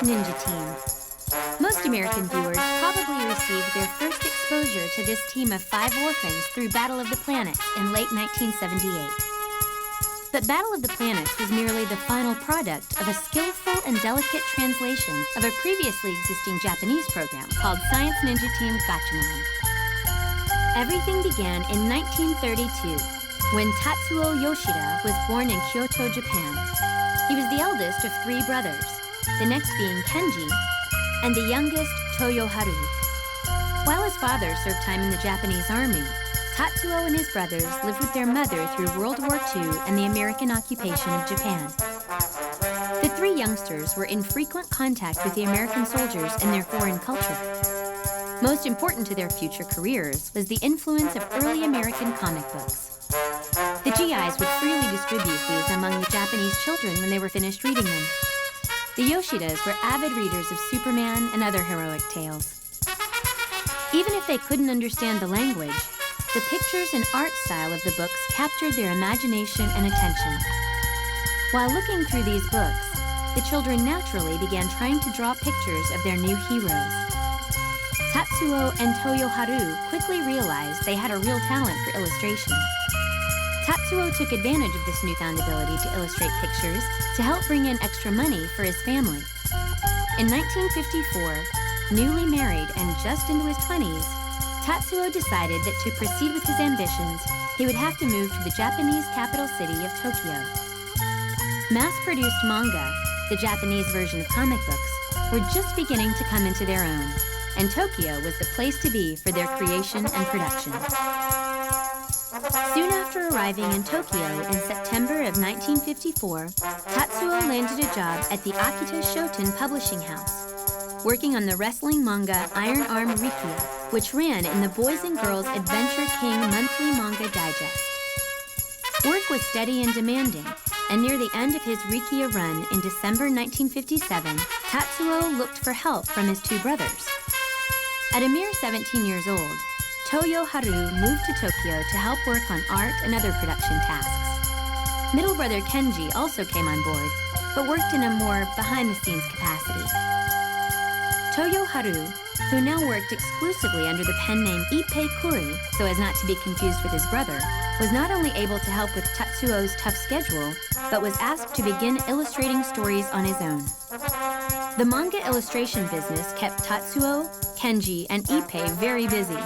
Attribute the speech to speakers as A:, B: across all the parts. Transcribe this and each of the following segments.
A: Ninja Team. Most American viewers probably received their first exposure to this team of 5 orphans through Battle of the Planets in late 1978. But Battle of the Planets was merely the final product of a skillful and delicate translation of a previously existing Japanese program called Science Ninja Team Gatchaman. Everything began in 1932, when Tatsuo Yoshida was born in Kyoto, Japan. He was the eldest of 3 brothers, the next being Kenji, and the youngest, Toyoharu. While his father served time in the Japanese army, Tatsuo and his brothers lived with their mother through World War II and the American occupation of Japan. The 3 youngsters were in frequent contact with the American soldiers and their foreign culture. Most important to their future careers was the influence of early American comic books. The GIs would freely distribute these among the Japanese children when they were finished reading them. The Yoshidas were avid readers of Superman and other heroic tales. Even if they couldn't understand the language, the pictures and art style of the books captured their imagination and attention. While looking through these books, the children naturally began trying to draw pictures of their new heroes. Tatsuo and Toyoharu quickly realized they had a real talent for illustration. Tatsuo took advantage of this newfound ability to illustrate pictures to help bring in extra money for his family. In 1954, newly married and just into his 20s, Tatsuo decided that to proceed with his ambitions, he would have to move to the Japanese capital city of Tokyo. Mass-produced manga, the Japanese version of comic books, were just beginning to come into their own, and Tokyo was the place to be for their creation and production. Soon after arriving in Tokyo in September of 1954, Tatsuo landed a job at the Akita Shoten publishing house, working on the wrestling manga Iron Arm Rikiya, which ran in the Boys and Girls Adventure King monthly manga digest. Work was steady and demanding, and near the end of his Rikiya run in December 1957, Tatsuo looked for help from his 2 brothers. At a mere 17 years old, Toyoharu moved to Tokyo to help work on art and other production tasks. Middle brother Kenji also came on board, but worked in a more behind-the-scenes capacity. Toyoharu, who now worked exclusively under the pen name Ippei Kuri, so as not to be confused with his brother, was not only able to help with Tatsuo's tough schedule, but was asked to begin illustrating stories on his own. The manga illustration business kept Tatsuo, Kenji, and Ippei very busy,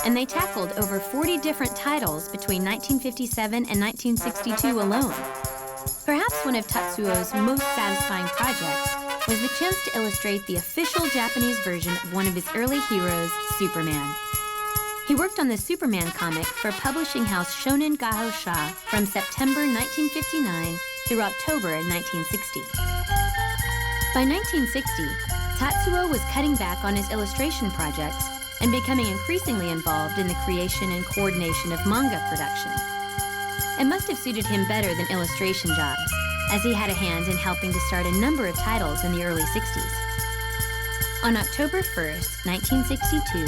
A: and they tackled over 40 different titles between 1957 and 1962 alone. Perhaps one of Tatsuo's most satisfying projects was the chance to illustrate the official Japanese version of one of his early heroes, Superman. He worked on the Superman comic for publishing house Shonen Gahosha from September 1959 through October 1960. By 1960, Tatsuo was cutting back on his illustration projects and becoming increasingly involved in the creation and coordination of manga production. It must have suited him better than illustration jobs, as he had a hand in helping to start a number of titles in the early 60s. On October 1st, 1962,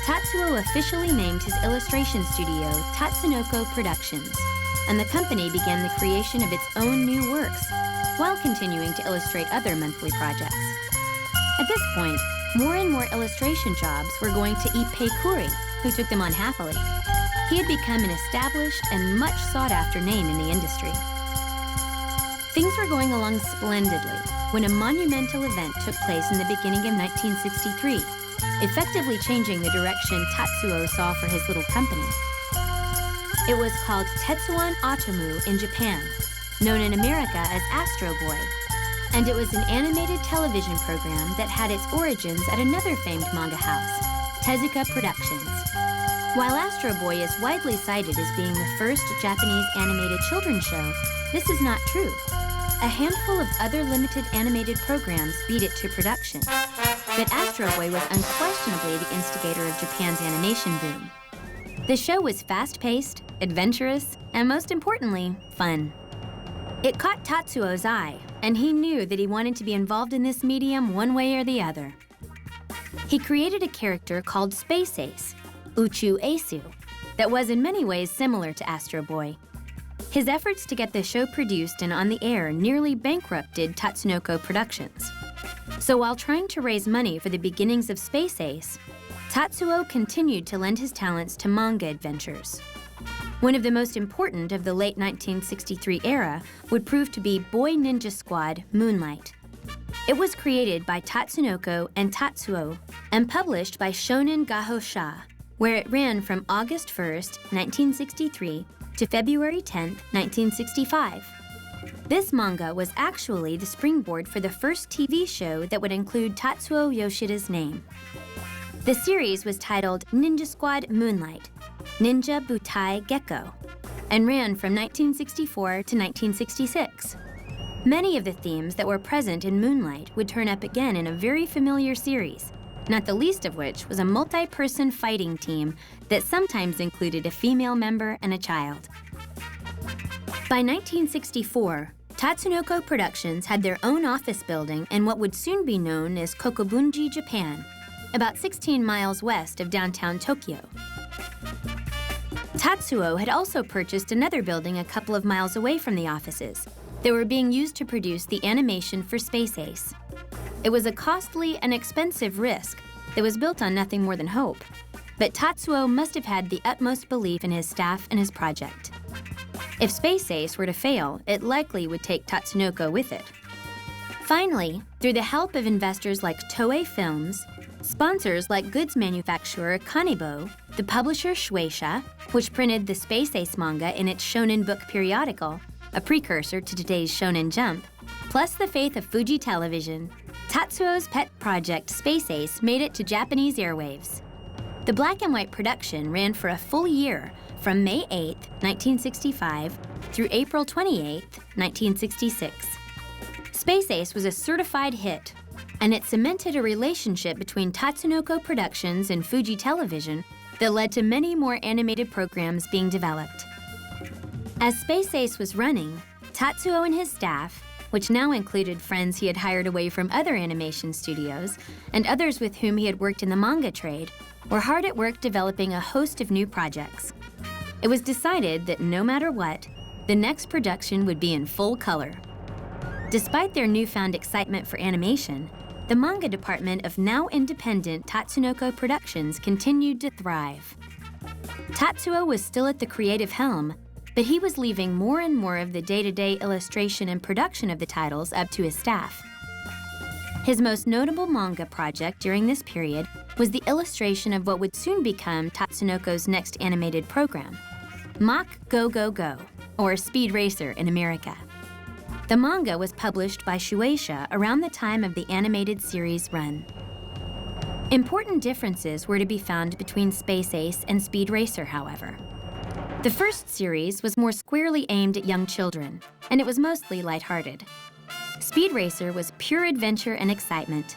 A: Tatsuo officially named his illustration studio Tatsunoko Productions, and the company began the creation of its own new works, while continuing to illustrate other monthly projects. At this point, more and more illustration jobs were going to Ippei Kuri, who took them on happily. He had become an established and much sought-after name in the industry. Things were going along splendidly when a monumental event took place in the beginning of 1963, effectively changing the direction Tatsuo saw for his little company. It was called Tetsuwan Atomu in Japan, known in America as Astro Boy, and it was an animated television program that had its origins at another famed manga house, Tezuka Productions. While Astro Boy is widely cited as being the first Japanese animated children's show, this is not true. A handful of other limited animated programs beat it to production, but Astro Boy was unquestionably the instigator of Japan's animation boom. The show was fast-paced, adventurous, and most importantly, fun. It caught Tatsuo's eye, and he knew that he wanted to be involved in this medium one way or the other. He created a character called Space Ace, Uchu Eisu, that was in many ways similar to Astro Boy. His efforts to get the show produced and on the air nearly bankrupted Tatsunoko Productions. So while trying to raise money for the beginnings of Space Ace, Tatsuo continued to lend his talents to manga adventures. One of the most important of the late 1963 era would prove to be Boy Ninja Squad Moonlight. It was created by Tatsunoko and Tatsuo and published by Shonen Gahosha, where it ran from August 1st, 1963 to February 10th, 1965. This manga was actually the springboard for the first TV show that would include Tatsuo Yoshida's name. The series was titled Ninja Squad Moonlight, Ninja Butai Gecko, and ran from 1964 to 1966. Many of the themes that were present in Moonlight would turn up again in a very familiar series, not the least of which was a multi-person fighting team that sometimes included a female member and a child. By 1964, Tatsunoko Productions had their own office building in what would soon be known as Kokobunji, Japan, about 16 miles west of downtown Tokyo. Tatsuo had also purchased another building a couple of miles away from the offices that were being used to produce the animation for Space Ace. It was a costly and expensive risk that was built on nothing more than hope, but Tatsuo must have had the utmost belief in his staff and his project. If Space Ace were to fail, it likely would take Tatsunoko with it. Finally, through the help of investors like Toei Films, sponsors like goods manufacturer Kanebo, the publisher Shueisha, which printed the Space Ace manga in its Shonen Book periodical, a precursor to today's Shonen Jump, plus the faith of Fuji Television, Tatsuo's pet project Space Ace made it to Japanese airwaves. The black and white production ran for a full year from May 8, 1965 through April 28, 1966. Space Ace was a certified hit, and it cemented a relationship between Tatsunoko Productions and Fuji Television that led to many more animated programs being developed. As Space Ace was running, Tatsuo and his staff, which now included friends he had hired away from other animation studios and others with whom he had worked in the manga trade, were hard at work developing a host of new projects. It was decided that no matter what, the next production would be in full color. Despite their newfound excitement for animation, the manga department of now independent Tatsunoko Productions continued to thrive. Tatsuo was still at the creative helm, but he was leaving more and more of the day-to-day illustration and production of the titles up to his staff. His most notable manga project during this period was the illustration of what would soon become Tatsunoko's next animated program, Mach Go Go Go, or Speed Racer in America. The manga was published by Shueisha around the time of the animated series run. Important differences were to be found between Space Ace and Speed Racer, however. The first series was more squarely aimed at young children, and it was mostly lighthearted. Speed Racer was pure adventure and excitement.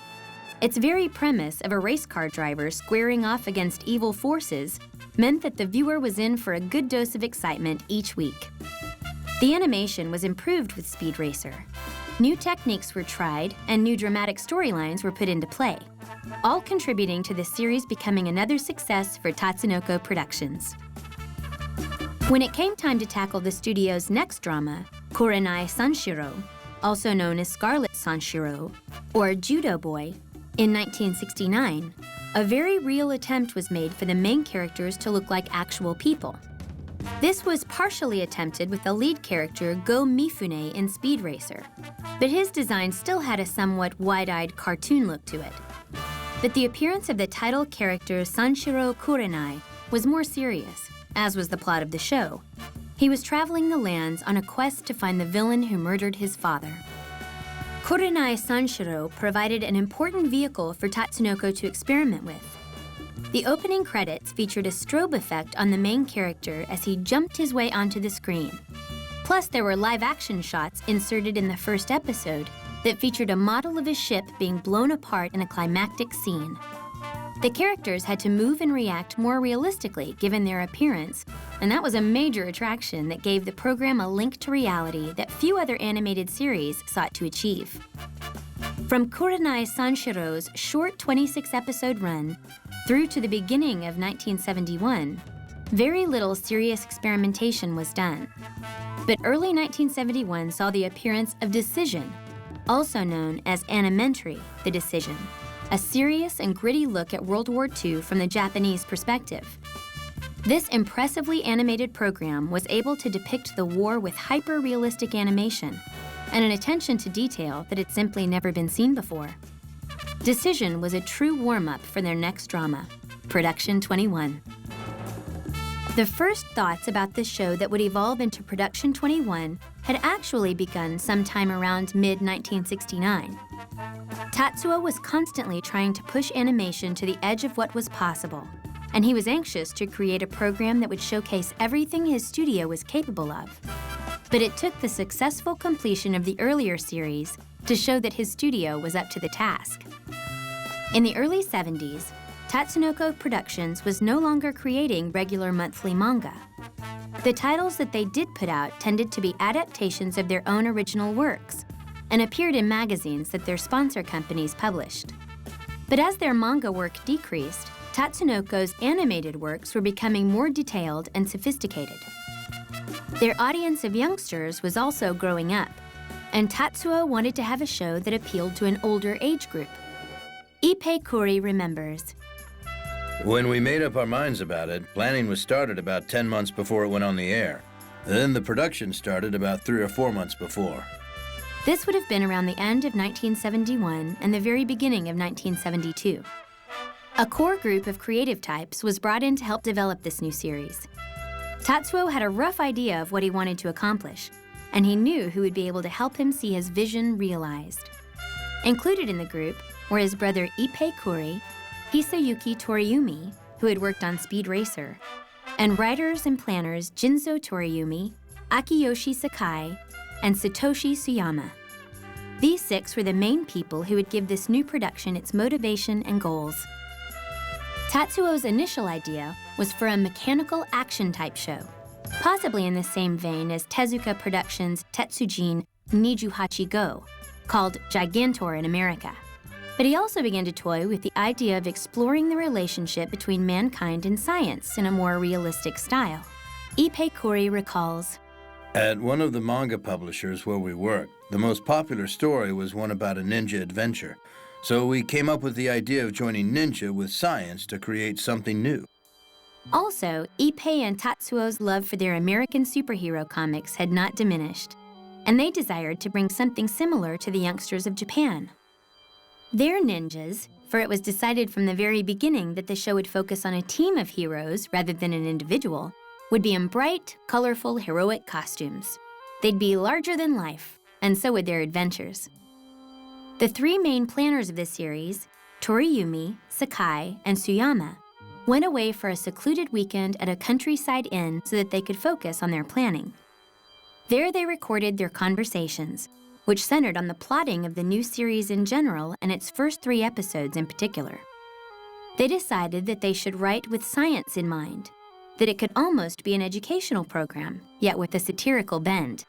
A: Its very premise of a race car driver squaring off against evil forces meant that the viewer was in for a good dose of excitement each week. The animation was improved with Speed Racer. New techniques were tried, and new dramatic storylines were put into play, all contributing to the series becoming another success for Tatsunoko Productions. When it came time to tackle the studio's next drama, Kurenai Sanshiro, also known as Scarlet Sanshiro, or Judo Boy, in 1969, a very real attempt was made for the main characters to look like actual people. This was partially attempted with the lead character Go Mifune in Speed Racer, but his design still had a somewhat wide-eyed cartoon look to it. But the appearance of the title character Sanshiro Kurenai was more serious, as was the plot of the show. He was traveling the lands on a quest to find the villain who murdered his father. Kurenai Sanshiro provided an important vehicle for Tatsunoko to experiment with. The opening credits featured a strobe effect on the main character as he jumped his way onto the screen. Plus, there were live-action shots inserted in the first episode that featured a model of a ship being blown apart in a climactic scene. The characters had to move and react more realistically given their appearance, and that was a major attraction that gave the program a link to reality that few other animated series sought to achieve. From Kurenai Sanshiro's short 26-episode run through to the beginning of 1971, very little serious experimentation was done. But early 1971 saw the appearance of Decision, also known as Animentary, The Decision, a serious and gritty look at World War II from the Japanese perspective. This impressively animated program was able to depict the war with hyper-realistic animation and an attention to detail that had simply never been seen before. Decision was a true warm-up for their next drama, Production 21. The first thoughts about this show that would evolve into Production 21 had actually begun sometime around mid-1969. Tatsuo was constantly trying to push animation to the edge of what was possible, and he was anxious to create a program that would showcase everything his studio was capable of. But it took the successful completion of the earlier series to show that his studio was up to the task. In the early 70s, Tatsunoko Productions was no longer creating regular monthly manga. The titles that they did put out tended to be adaptations of their own original works and appeared in magazines that their sponsor companies published. But as their manga work decreased, Tatsunoko's animated works were becoming more detailed and sophisticated. Their audience of youngsters was also growing up, and Tatsuo wanted to have a show that appealed to an older age group. Ippei Kuri remembers,
B: "When we made up our minds about it, planning was started about 10 months before it went on the air. Then the production started about 3 or 4 months before."
A: This would have been around the end of 1971 and the very beginning of 1972. A core group of creative types was brought in to help develop this new series. Tatsuo had a rough idea of what he wanted to accomplish, and he knew who would be able to help him see his vision realized. Included in the group were his brother Ippei Kuri, Hisayuki Toriumi, who had worked on Speed Racer, and writers and planners Jinzo Toriumi, Akiyoshi Sakai, and Satoshi Suyama. These 6 were the main people who would give this new production its motivation and goals. Tatsuo's initial idea was for a mechanical action-type show, possibly in the same vein as Tezuka Productions' Tetsujin Nijuhachi Go, called Gigantor in America. But he also began to toy with the idea of exploring the relationship between mankind and science in a more realistic style. Ippei Kuri recalls,
B: "At one of the manga publishers where we worked, the most popular story was one about a ninja adventure. So we came up with the idea of joining ninja with science to create something new."
A: Also, Ippei and Tatsuo's love for their American superhero comics had not diminished, and they desired to bring something similar to the youngsters of Japan. Their ninjas, for it was decided from the very beginning that the show would focus on a team of heroes rather than an individual, would be in bright, colorful, heroic costumes. They'd be larger than life, and so would their adventures. The 3 main planners of the series, Toriumi, Sakai, and Suyama, went away for a secluded weekend at a countryside inn so that they could focus on their planning. There they recorded their conversations, which centered on the plotting of the new series in general and its first 3 episodes in particular. They decided that they should write with science in mind, that it could almost be an educational program, yet with a satirical bend.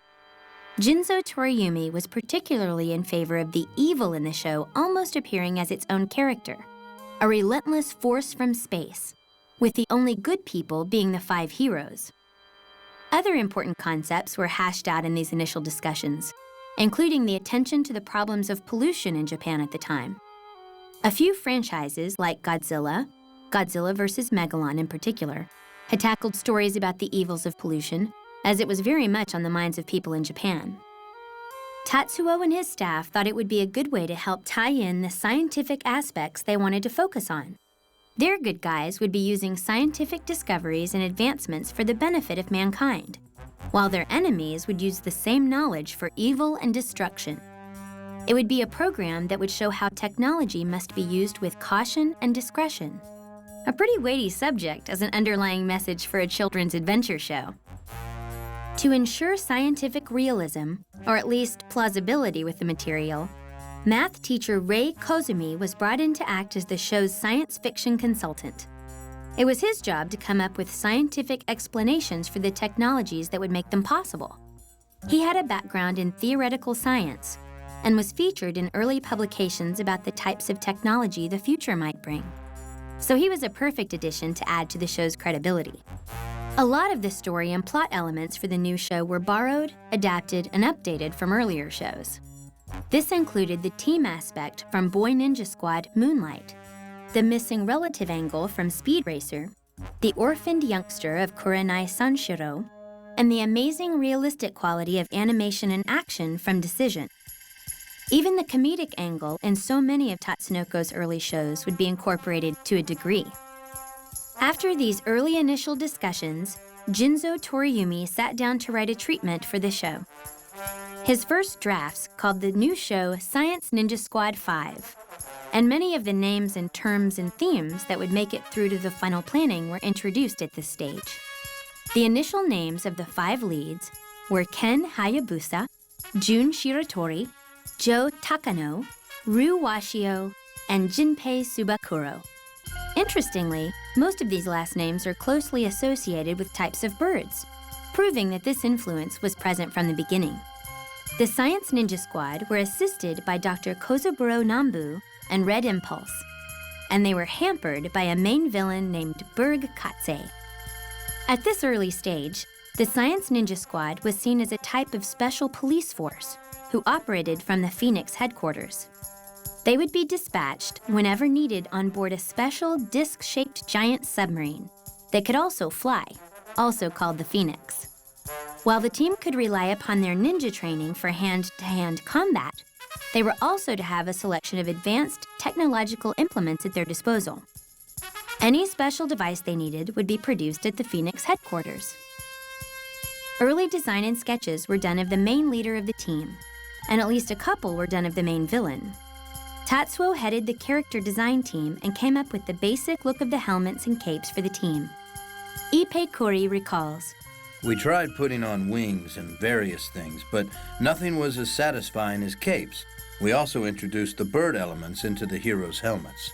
A: Jinzo Toriumi was particularly in favor of the evil in the show almost appearing as its own character, a relentless force from space, with the only good people being the 5 heroes. Other important concepts were hashed out in these initial discussions, including the attention to the problems of pollution in Japan at the time. A few franchises like Godzilla vs. Megalon in particular, had tackled stories about the evils of pollution, as it was very much on the minds of people in Japan. Tatsuo and his staff thought it would be a good way to help tie in the scientific aspects they wanted to focus on. Their good guys would be using scientific discoveries and advancements for the benefit of mankind, while their enemies would use the same knowledge for evil and destruction. It would be a program that would show how technology must be used with caution and discretion. A pretty weighty subject as an underlying message for a children's adventure show. To ensure scientific realism, or at least plausibility with the material, math teacher Rei Kozumi was brought in to act as the show's science fiction consultant. It was his job to come up with scientific explanations for the technologies that would make them possible. He had a background in theoretical science and was featured in early publications about the types of technology the future might bring. So he was a perfect addition to add to the show's credibility. A lot of the story and plot elements for the new show were borrowed, adapted, and updated from earlier shows. This included the team aspect from Boy Ninja Squad Moonlight, the missing relative angle from Speed Racer, the orphaned youngster of Kurenai Sanshiro, and the amazing realistic quality of animation and action from Decision. Even the comedic angle in so many of Tatsunoko's early shows would be incorporated to a degree. After these early initial discussions, Jinzo Toriumi sat down to write a treatment for the show. His first drafts called the new show Science Ninja Squad 5, and many of the names and terms and themes that would make it through to the final planning were introduced at this stage. The initial names of the 5 leads were Ken Hayabusa, Jun Shiratori, Joe Takano, Ryu Washio, and Jinpei Subakuro. Interestingly, most of these last names are closely associated with types of birds, proving that this influence was present from the beginning. The Science Ninja Squad were assisted by Dr. Kozaburo Nambu and Red Impulse, and they were hampered by a main villain named Berg Katse. At this early stage, the Science Ninja Squad was seen as a type of special police force who operated from the Phoenix headquarters. They would be dispatched whenever needed on board a special disc-shaped giant submarine that could also fly, also called the Phoenix. While the team could rely upon their ninja training for hand-to-hand combat, they were also to have a selection of advanced technological implements at their disposal. Any special device they needed would be produced at the Phoenix headquarters. Early design and sketches were done of the main leader of the team, and at least a couple were done of the main villain. Tatsuo headed the character design team and came up with the basic look of the helmets and capes for the team. Ippei Kuri recalls,
B: "We tried putting on wings and various things, but nothing was as satisfying as capes. We also introduced the bird elements into the heroes' helmets."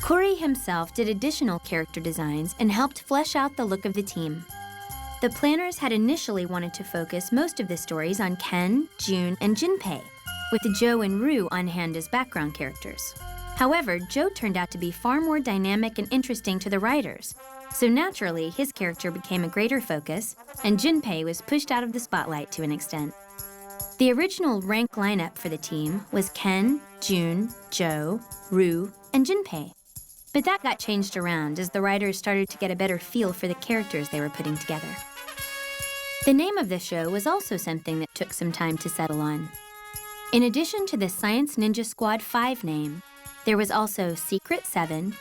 A: Kuri himself did additional character designs and helped flesh out the look of the team. The planners had initially wanted to focus most of the stories on Ken, Jun, and Jinpei, with Joe and Ryu on hand as background characters. However, Joe turned out to be far more dynamic and interesting to the writers, so naturally his character became a greater focus, and Jinpei was pushed out of the spotlight to an extent. The original rank lineup for the team was Ken, Jun, Joe, Ryu, and Jinpei. But that got changed around as the writers started to get a better feel for the characters they were putting together. The name of the show was also something that took some time to settle on. In addition to the Science Ninja Squad 5 name, there was also Secret 7,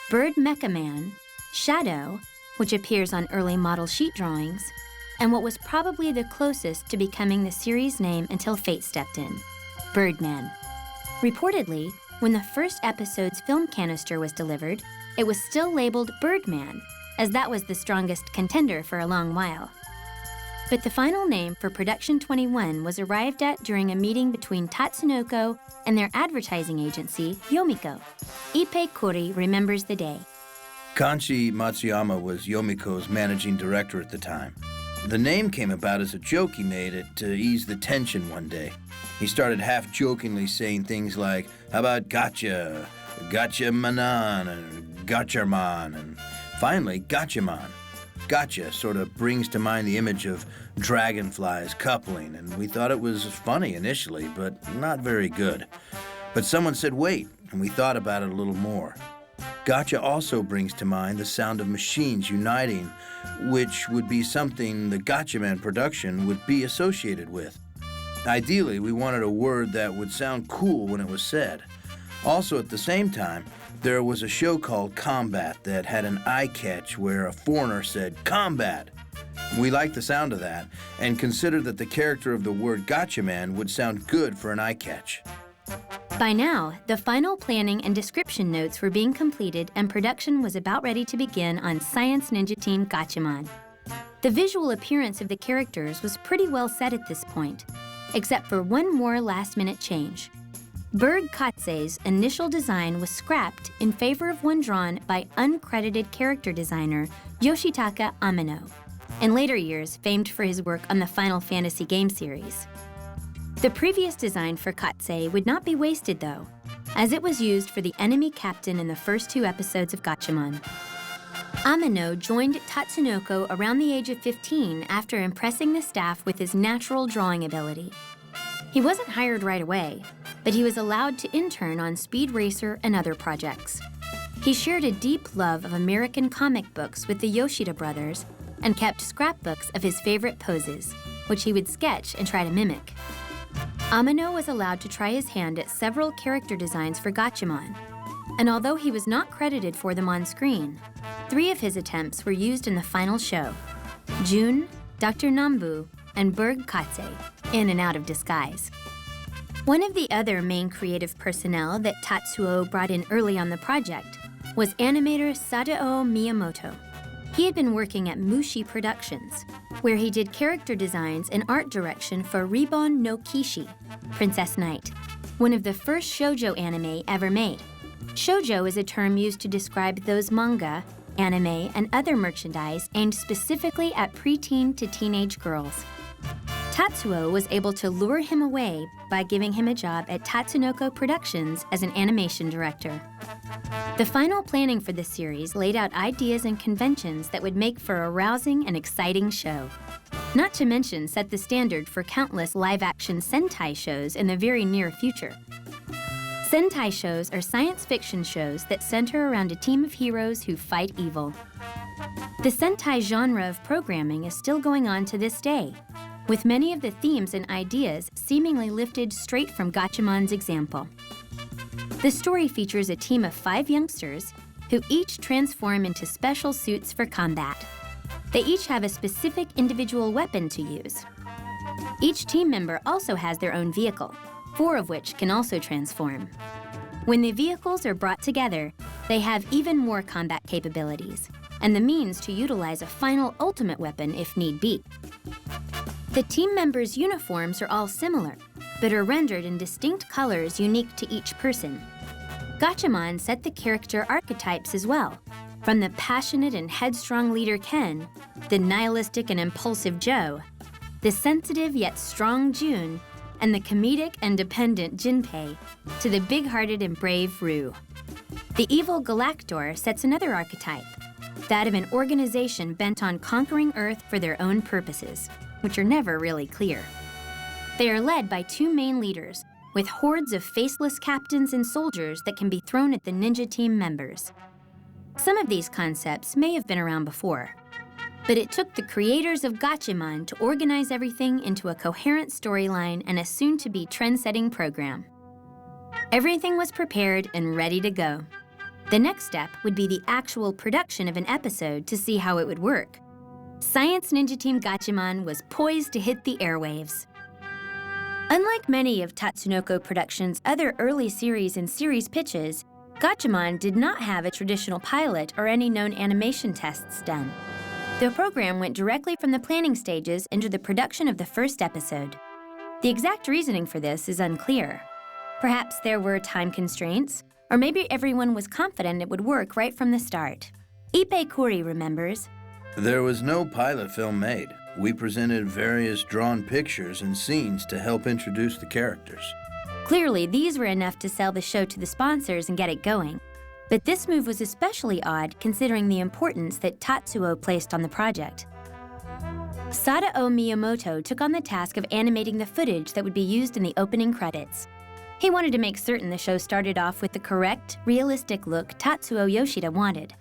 A: Bird Mecha Man, Shadow, which appears on early model sheet drawings, and what was probably the closest to becoming the series name until Fate stepped in, Birdman. Reportedly, when the first episode's film canister was delivered, it was still labeled Birdman, as that was the strongest contender for a long while. But the final name for Production 21 was arrived at during a meeting between Tatsunoko and their advertising agency, Yomiko. Ippei Kuri remembers the day.
B: Kanshi Matsuyama was Yomiko's managing director at the time. The name came about as a joke he made it to ease the tension one day. He started half-jokingly saying things like, "How about gotcha, Gatchaman, and Gatchaman, and finally, Gatchaman." Gotcha sort of brings to mind the image of dragonflies coupling, and we thought it was funny initially, but not very good. But someone said wait, and we thought about it a little more. Gotcha also brings to mind the sound of machines uniting, which would be something the Gatchaman production would be associated with. Ideally, we wanted a word that would sound cool when it was said. Also, at the same time, there was a show called Combat that had an eye catch where a foreigner said, "Combat!" We liked the sound of that and considered that the character of the word Gatchaman would sound good for an eye catch.
A: By now, the final planning and description notes were being completed and production was about ready to begin on Science Ninja Team Gatchaman. The visual appearance of the characters was pretty well set at this point, except for one more last-minute change. Berg Katse's initial design was scrapped in favor of one drawn by uncredited character designer Yoshitaka Amino, in later years famed for his work on the Final Fantasy game series. The previous design for Katse would not be wasted, though, as it was used for the enemy captain in the first 2 episodes of Gatchaman. Amino joined Tatsunoko around the age of 15 after impressing the staff with his natural drawing ability. He wasn't hired right away, but he was allowed to intern on Speed Racer and other projects. He shared a deep love of American comic books with the Yoshida brothers and kept scrapbooks of his favorite poses, which he would sketch and try to mimic. Amano was allowed to try his hand at several character designs for Gatchaman, and although he was not credited for them on screen, 3 of his attempts were used in the final show: Jun, Dr. Nambu, and Berg Katse, in and out of disguise. One of the other main creative personnel that Tatsuo brought in early on the project was animator Sadao Miyamoto. He had been working at Mushi Productions, where he did character designs and art direction for Ribbon no Kishi, Princess Knight, one of the first shoujo anime ever made. Shoujo is a term used to describe those manga, anime, and other merchandise aimed specifically at preteen to teenage girls. Tatsuo was able to lure him away by giving him a job at Tatsunoko Productions as an animation director. The final planning for the series laid out ideas and conventions that would make for a rousing and exciting show. Not to mention set the standard for countless live-action Sentai shows in the very near future. Sentai shows are science fiction shows that center around a team of heroes who fight evil. The Sentai genre of programming is still going on to this day, with many of the themes and ideas seemingly lifted straight from Gatchaman's example. The story features a team of 5 youngsters who each transform into special suits for combat. They each have a specific individual weapon to use. Each team member also has their own vehicle, 4 of which can also transform. When the vehicles are brought together, they have even more combat capabilities and the means to utilize a final ultimate weapon if need be. The team members' uniforms are all similar, but are rendered in distinct colors unique to each person. Gatchaman set the character archetypes as well, from the passionate and headstrong leader Ken, the nihilistic and impulsive Joe, the sensitive yet strong Jun, and the comedic and dependent Jinpei, to the big-hearted and brave Ryu. The evil Galactor sets another archetype, that of an organization bent on conquering Earth for their own purposes, which are never really clear. They are led by 2 main leaders, with hordes of faceless captains and soldiers that can be thrown at the ninja team members. Some of these concepts may have been around before, but it took the creators of Gatchaman to organize everything into a coherent storyline and a soon-to-be trend-setting program. Everything was prepared and ready to go. The next step would be the actual production of an episode to see how it would work. Science Ninja Team Gatchaman was poised to hit the airwaves. Unlike many of Tatsunoko Productions' other early series and series pitches, Gatchaman did not have a traditional pilot or any known animation tests done. The program went directly from the planning stages into the production of the first episode. The exact reasoning for this is unclear. Perhaps there were time constraints, or maybe everyone was confident it would work right from the start. Ippei Kuri remembers,
B: There was no pilot film made. We presented various drawn pictures and scenes to help introduce the characters.
A: Clearly, these were enough to sell the show to the sponsors and get it going. But this move was especially odd considering the importance that Tatsuo placed on the project. Sadao Miyamoto took on the task of animating the footage that would be used in the opening credits. He wanted to make certain the show started off with the correct, realistic look Tatsuo Yoshida wanted.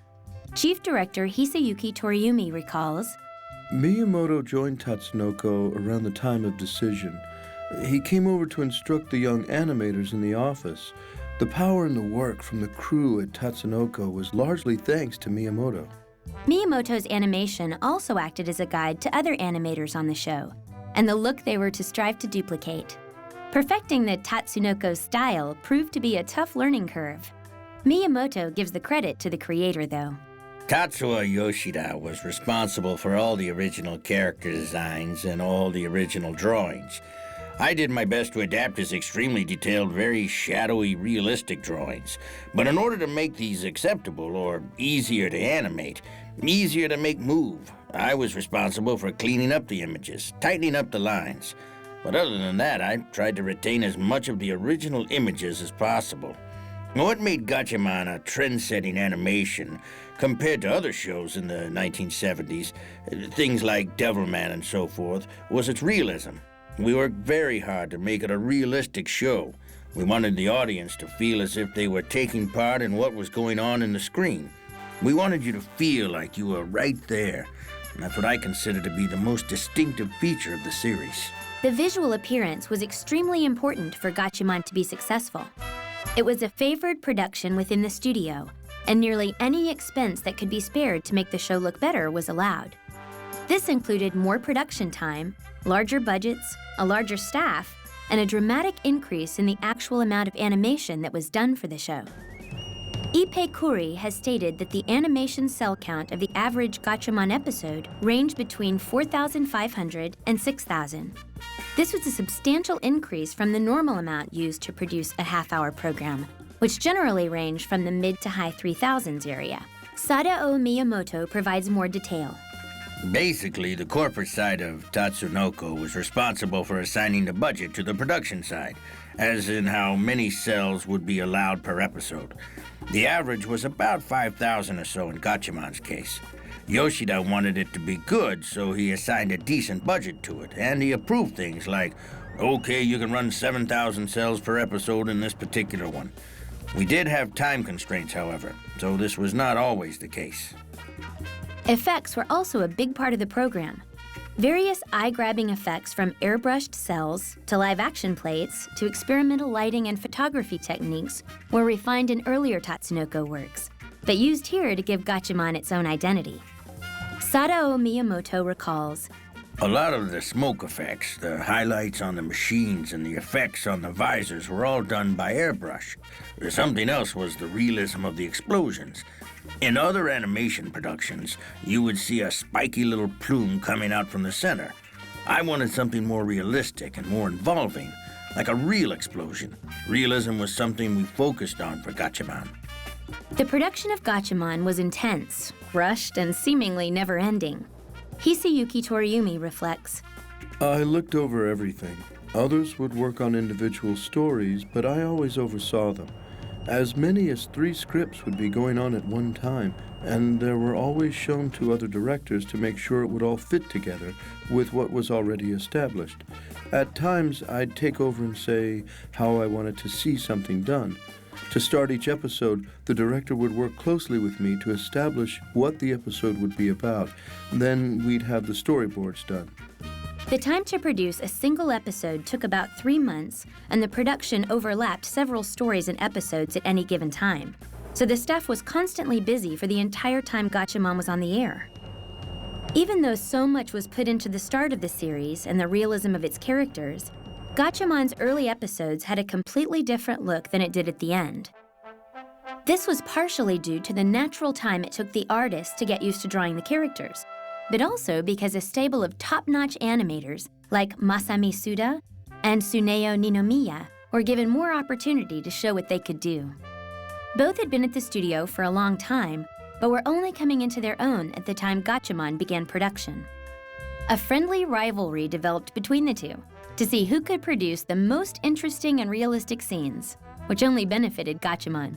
A: Chief Director Hisayuki Toriumi recalls,
C: Miyamoto joined Tatsunoko around the time of decision. He came over to instruct the young animators in the office. The power and the work from the crew at Tatsunoko was largely thanks to Miyamoto.
A: Miyamoto's animation also acted as a guide to other animators on the show, and the look they were to strive to duplicate. Perfecting the Tatsunoko style proved to be a tough learning curve. Miyamoto gives the credit to the creator, though.
D: Tatsuo Yoshida was responsible for all the original character designs and all the original drawings. I did my best to adapt his extremely detailed, very shadowy, realistic drawings. But in order to make these acceptable or easier to animate, easier to make move, I was responsible for cleaning up the images, tightening up the lines. But other than that, I tried to retain as much of the original images as possible. What made Gatchaman a trend-setting animation compared to other shows in the 1970s, things like Devilman and so forth, was its realism. We worked very hard to make it a realistic show. We wanted the audience to feel as if they were taking part in what was going on in the screen. We wanted you to feel like you were right there. And that's what I consider to be the most distinctive feature of the series.
A: The visual appearance was extremely important for Gatchaman to be successful. It was a favored production within the studio, and nearly any expense that could be spared to make the show look better was allowed. This included more production time, larger budgets, a larger staff, and a dramatic increase in the actual amount of animation that was done for the show. Ippei Kuri has stated that the animation cell count of the average Gatchaman episode ranged between 4,500 and 6,000. This was a substantial increase from the normal amount used to produce a half-hour program, which generally ranged from the mid to high 3,000s area. Sadao Miyamoto provides more detail.
D: Basically, the corporate side of Tatsunoko was responsible for assigning the budget to the production side, as in how many cells would be allowed per episode. The average was about 5,000 or so in Gatchaman's case. Yoshida wanted it to be good, so he assigned a decent budget to it, and he approved things like, okay, you can run 7,000 cells per episode in this particular one. We did have time constraints, however, so this was not always the case.
A: Effects were also a big part of the program. Various eye-grabbing effects from airbrushed cells to live-action plates to experimental lighting and photography techniques were refined in earlier Tatsunoko works, but used here to give Gatchaman its own identity. Sadao Miyamoto recalls,
D: A lot of the smoke effects, the highlights on the machines, and the effects on the visors were all done by airbrush. Something else was the realism of the explosions. In other animation productions, you would see a spiky little plume coming out from the center. I wanted something more realistic and more involving, like a real explosion. Realism was something we focused on for Gatchaman.
A: the production of Gatchaman was intense, rushed, and seemingly never-ending. Hisayuki Toriumi reflects,
C: I looked over everything. Others would work on individual stories, but I always oversaw them. As many as 3 scripts would be going on at one time, and they were always shown to other directors to make sure it would all fit together with what was already established. At times, I'd take over and say how I wanted to see something done. To start each episode, the director would work closely with me to establish what the episode would be about. Then we'd have the storyboards done.
A: the time to produce a single episode took about 3 months, and the production overlapped several stories and episodes at any given time. So the staff was constantly busy for the entire time Gatchaman was on the air. Even though so much was put into the start of the series and the realism of its characters, Gatchaman's early episodes had a completely different look than it did at the end. This was partially due to the natural time it took the artists to get used to drawing the characters, but also because a stable of top-notch animators like Masami Suda and Tsuneo Ninomiya were given more opportunity to show what they could do. Both had been at the studio for a long time, but were only coming into their own at the time Gatchaman began production. A friendly rivalry developed between the two to see who could produce the most interesting and realistic scenes, which only benefited Gatchaman.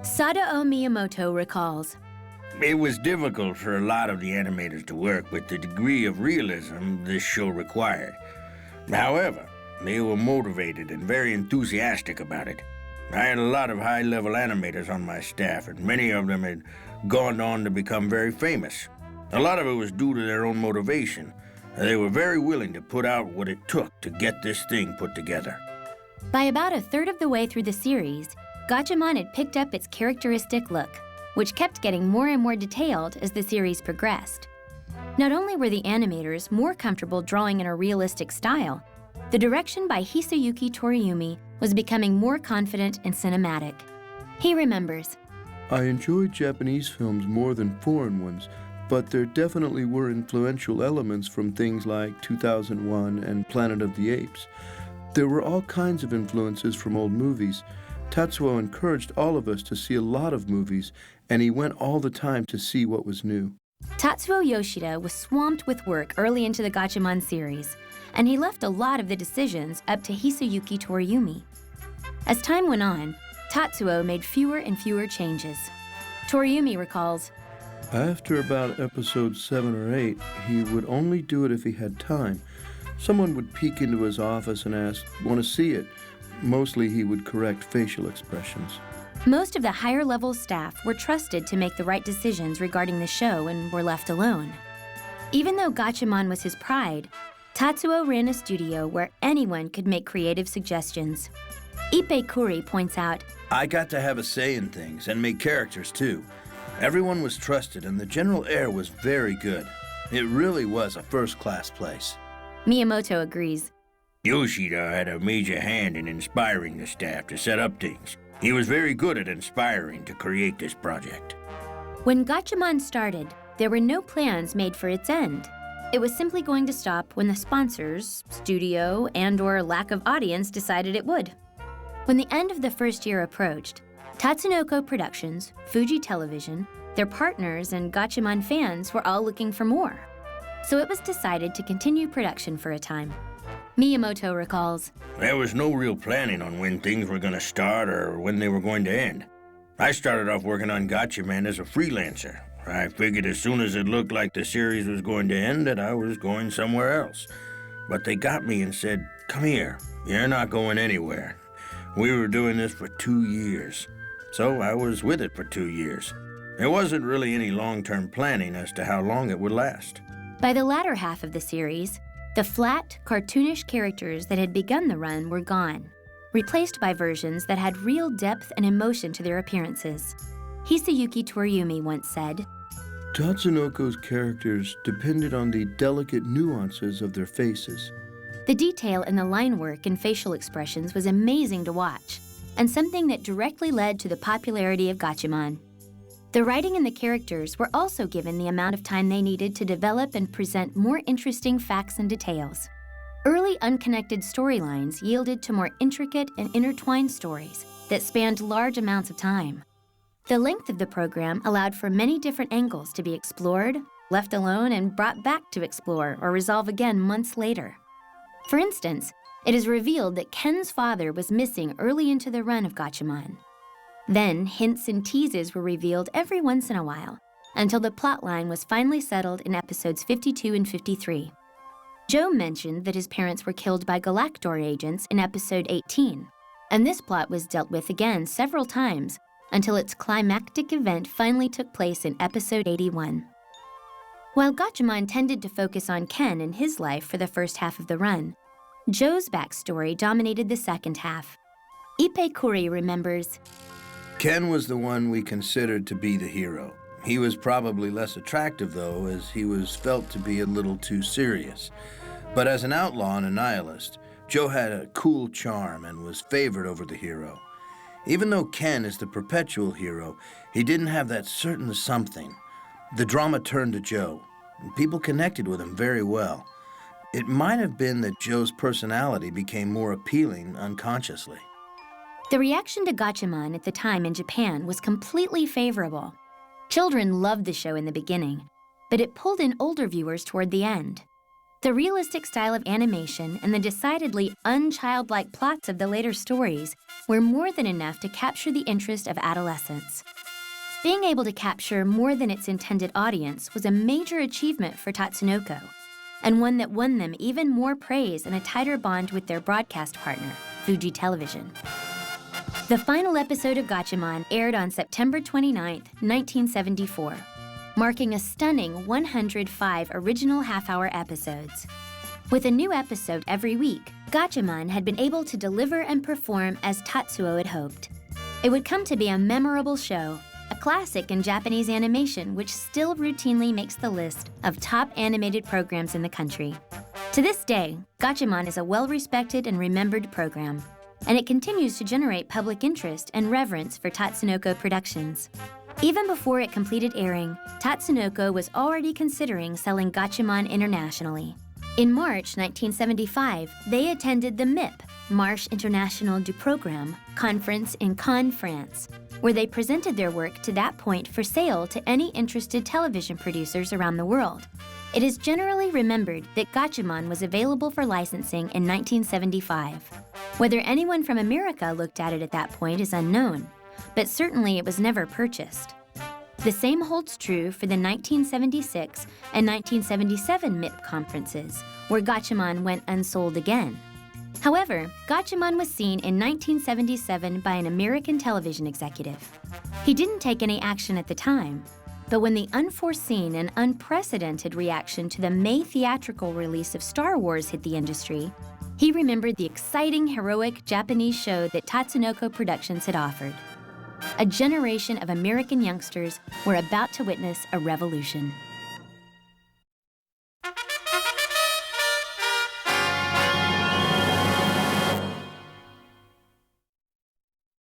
A: Sadao Miyamoto recalls,
D: It was difficult for a lot of the animators to work with the degree of realism this show required. However, they were motivated and very enthusiastic about it. I had a lot of high-level animators on my staff, and many of them had gone on to become very famous. A lot of it was due to their own motivation. They were very willing to put out what it took to get this thing put together.
A: by about a third of the way through the series, Gatchaman had picked up its characteristic look, which kept getting more and more detailed as the series progressed. Not only were the animators more comfortable drawing in a realistic style, the direction by Hisayuki Toriumi was becoming more confident and cinematic. He remembers,
C: I enjoyed Japanese films more than foreign ones, but there definitely were influential elements from things like 2001 and Planet of the Apes. There were all kinds of influences from old movies. Tatsuo encouraged all of us to see a lot of movies, and he went all the time to see what was new.
A: Tatsuo Yoshida was swamped with work early into the Gatchaman series, and he left a lot of the decisions up to Hisayuki Toriumi. As time went on, Tatsuo made fewer and fewer changes. Toriumi recalls,
C: After about episode 7 or 8, he would only do it if he had time. Someone would peek into his office and ask, "Want to see it?" Mostly he would correct facial expressions.
A: Most of the higher-level staff were trusted to make the right decisions regarding the show and were left alone. Even though Gatchaman was his pride, Tatsuo ran a studio where anyone could make creative suggestions. Ippei Kuri points out,
B: I got to have a say in things and make characters too. Everyone was trusted and the general air was very good. It really was a first-class place.
A: Miyamoto agrees.
D: Yoshida had a major hand in inspiring the staff to set up things. He was very good at inspiring to create this project.
A: When Gatchaman started, there were no plans made for its end. It was simply going to stop when the sponsors, studio, and/or lack of audience decided it would. When the end of the first year approached, Tatsunoko Productions, Fuji Television, their partners, and Gatchaman fans were all looking for more. So it was decided to continue production for a time. Miyamoto recalls,
D: There was no real planning on when things were going to start or when they were going to end. I started off working on Gatchaman as a freelancer. I figured as soon as it looked like the series was going to end that I was going somewhere else. But they got me and said, "Come here, you're not going anywhere." We were doing this for 2 years. So I was with it for 2 years. There wasn't really any long-term planning as to how long it would last.
A: by the latter half of the series, the flat, cartoonish characters that had begun the run were gone, replaced by versions that had real depth and emotion to their appearances. Hisayuki Toriumi once said,
C: Tatsunoko's characters depended on the delicate nuances of their faces.
A: "The detail in the line work and facial expressions was amazing to watch, and something that directly led to the popularity of Gatchaman. The writing and the characters were also given the amount of time they needed to develop and present more interesting facts and details. Early unconnected storylines yielded to more intricate and intertwined stories that spanned large amounts of time. The length of the program allowed for many different angles to be explored, left alone, and brought back to explore or resolve again months later. For instance, it is revealed that Ken's father was missing early into the run of Gatchaman. Then, hints and teases were revealed every once in a while, until the plotline was finally settled in episodes 52 and 53. Joe mentioned that his parents were killed by Galactor agents in episode 18, and this plot was dealt with again several times until its climactic event finally took place in episode 81. While Gatchaman tended to focus on Ken and his life for the first half of the run, Joe's backstory dominated the second half. Ippei Kuri remembers,
B: Ken was the one we considered to be the hero. He was probably less attractive, though, as he was felt to be a little too serious. But as an outlaw and a nihilist, Joe had a cool charm and was favored over the hero. Even though Ken is the perpetual hero, he didn't have that certain something. The drama turned to Joe, and people connected with him very well. It might have been that Joe's personality became more appealing unconsciously.
A: the reaction to Gatchaman at the time in Japan was completely favorable. Children loved the show in the beginning, but it pulled in older viewers toward the end. The realistic style of animation and the decidedly unchildlike plots of the later stories were more than enough to capture the interest of adolescents. Being able to capture more than its intended audience was a major achievement for Tatsunoko, and one that won them even more praise and a tighter bond with their broadcast partner, Fuji Television. The final episode of Gatchaman aired on September 29, 1974, marking a stunning 105 original half-hour episodes. With a new episode every week, Gatchaman had been able to deliver and perform as Tatsuo had hoped. It would come to be a memorable show, a classic in Japanese animation which still routinely makes the list of top animated programs in the country. To this day, Gatchaman is a well-respected and remembered program, and it continues to generate public interest and reverence for Tatsunoko Productions. Even before it completed airing, Tatsunoko was already considering selling Gatchaman internationally. In March 1975, they attended the MIP, Marche Internationale du Programme, conference in Cannes, France, where they presented their work to that point for sale to any interested television producers around the world. It is generally remembered that Gatchaman was available for licensing in 1975. Whether anyone from America looked at it at that point is unknown, but certainly it was never purchased. The same holds true for the 1976 and 1977 MIP conferences, where Gatchaman went unsold again. However, Gatchaman was seen in 1977 by an American television executive. He didn't take any action at the time, but when the unforeseen and unprecedented reaction to the May theatrical release of Star Wars hit the industry, he remembered the exciting, heroic Japanese show that Tatsunoko Productions had offered. A generation of American youngsters were about to witness a revolution.